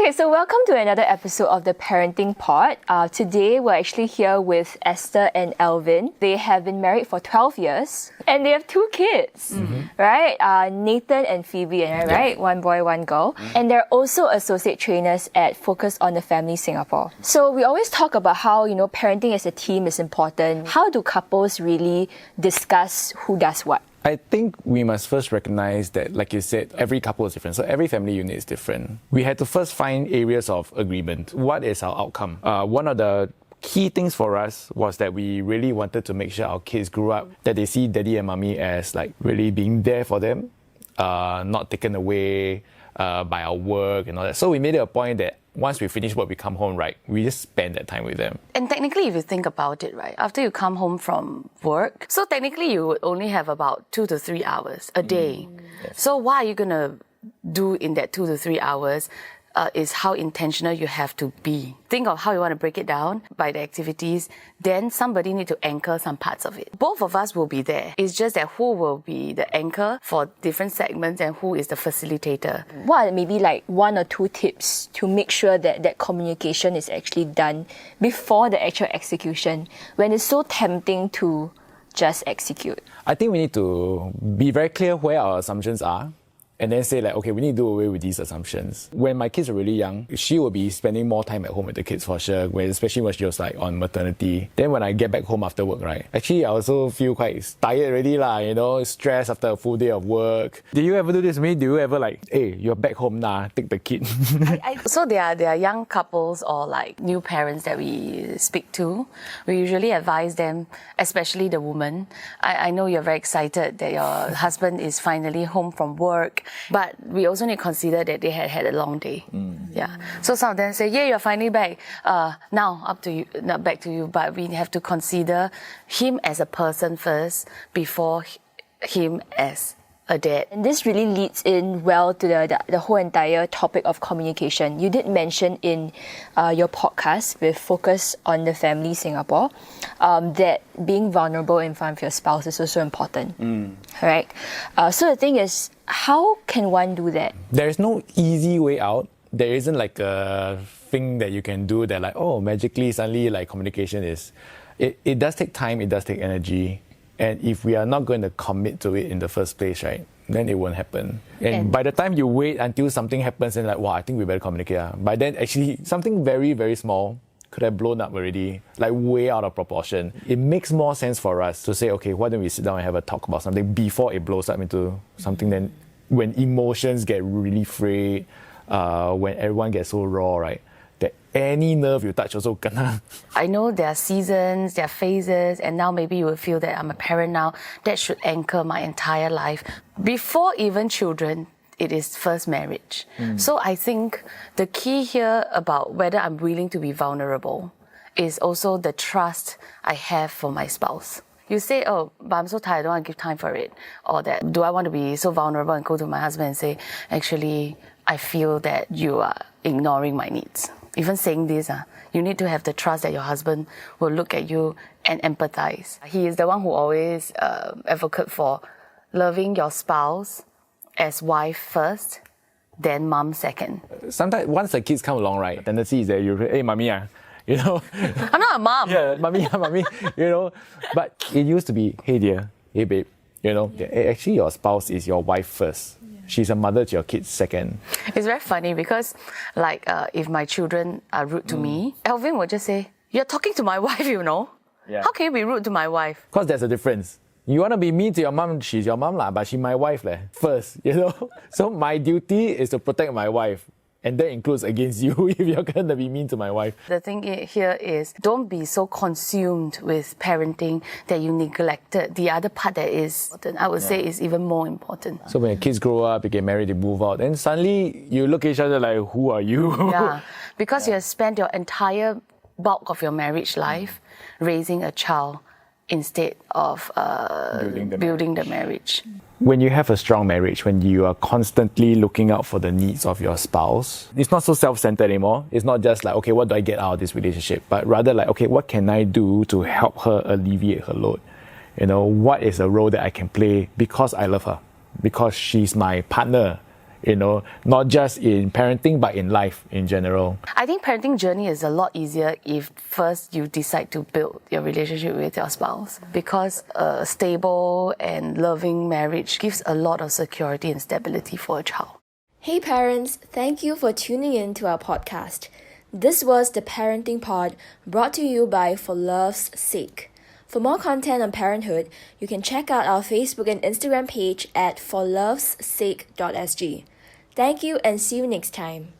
Okay, so welcome to another episode of the Parenting Pod. Today we're actually here with Esther and Elvin. They have been married for 12 years and they have 2 kids, right? Nathan and Phoebe, right? One boy, one girl. And they're also associate trainers at Focus on the Family Singapore. So we always talk about how, parenting as a team is important. How do couples really discuss who does what? I think we must first recognize that, like you said, every couple is different. So every family unit is different. We had to first find areas of agreement. What is our outcome? One of the key things for us was that we really wanted to make sure our kids grew up, that they see daddy and mommy as like really being there for them, not taken away by our work and all that. So we made it a point that once we finish work, we come home, right? We just spend that time with them. And technically, if you think about it, right, after you come home from work, so technically you would only have about 2 to 3 hours a day. Yes. So what are you going to do in that 2 to 3 hours? Is how intentional you have to be. Think of how you want to break it down by the activities. Then somebody need to anchor some parts of it. Both of us will be there. It's just that who will be the anchor for different segments and who is the facilitator. What are maybe like 1 or 2 tips to make sure that that communication is actually done before the actual execution when it's so tempting to just execute? I think we need to be very clear where our assumptions are. And then say like, okay, we need to do away with these assumptions. When my kids were really young, she would be spending more time at home with the kids for sure, especially when she was like on maternity. Then when I get back home after work, right? Actually, I also feel quite tired already lah, stressed after a full day of work. Did you ever do this to me? Do you ever like, hey, you're back home now, take the kid? So there are young couples or like new parents that we speak to. We usually advise them, especially the woman. I know you're very excited that your husband is finally home from work. But we also need to consider that they had a long day. Yeah. So some of them say, yeah, you're finally back. Now, up to you, not back to you. But we have to consider him as a person first before him as a dad. And this really leads in well to the whole entire topic of communication. You did mention in your podcast with Focus on the Family Singapore that being vulnerable in front of your spouse is also important. Right? So the thing is, how can one do that? There is no easy way out. There isn't like a thing that you can do that like, oh, magically suddenly like communication is... It does take time, it does take energy. And if we are not going to commit to it in the first place, right, then it won't happen. And by the time you wait until something happens and like, wow, I think we better communicate. By then, actually, something very, very small could have blown up already, like way out of proportion. It makes more sense for us to say, okay, why don't we sit down and have a talk about something before it blows up into something then when emotions get really frayed, when everyone gets so raw, right? That any nerve you touch also kena. I know there are seasons, there are phases, and now maybe you will feel that I'm a parent now. That should anchor my entire life. Before even children, it is first marriage. So I think the key here about whether I'm willing to be vulnerable is also the trust I have for my spouse. You say, oh, but I'm so tired, I don't want to give time for it. Or that, do I want to be so vulnerable and go to my husband and say, actually, I feel that you are ignoring my needs. Even saying this, you need to have the trust that your husband will look at you and empathize. He is the one who always advocate for loving your spouse as wife first, then mom second. Sometimes once the kids come along, right, tendency is that you, hey, mommy, I'm not a mom. Yeah, mommy, But it used to be, hey dear, hey babe, actually your spouse is your wife first. She's a mother to your kids second. It's very funny because like if my children are rude to me, Elvin will just say, you're talking to my wife, Yeah. How can you be rude to my wife? Because there's a difference. You want to be mean to your mom, she's your mom lah, but she's my wife first, So my duty is to protect my wife. And that includes against you if you're going to be mean to my wife. The thing here is don't be so consumed with parenting that you neglected the other part that is, I would say, is even more important. So when kids grow up, they get married, they move out, then suddenly you look at each other like, who are you? Yeah, because you have spent your entire bulk of your marriage life raising a child instead of building the marriage. When you have a strong marriage, when you are constantly looking out for the needs of your spouse, it's not so self-centered anymore. It's not just like, okay, what do I get out of this relationship? But rather like, okay, what can I do to help her alleviate her load? What is a role that I can play because I love her? Because she's my partner not just in parenting, but in life in general. I think parenting journey is a lot easier if first you decide to build your relationship with your spouse, because a stable and loving marriage gives a lot of security and stability for a child. Hey parents, thank you for tuning in to our podcast. This was the Parenting Pod, brought to you by For Love's Sake. For more content on parenthood, you can check out our Facebook and Instagram page at forlovessake.sg. Thank you and see you next time.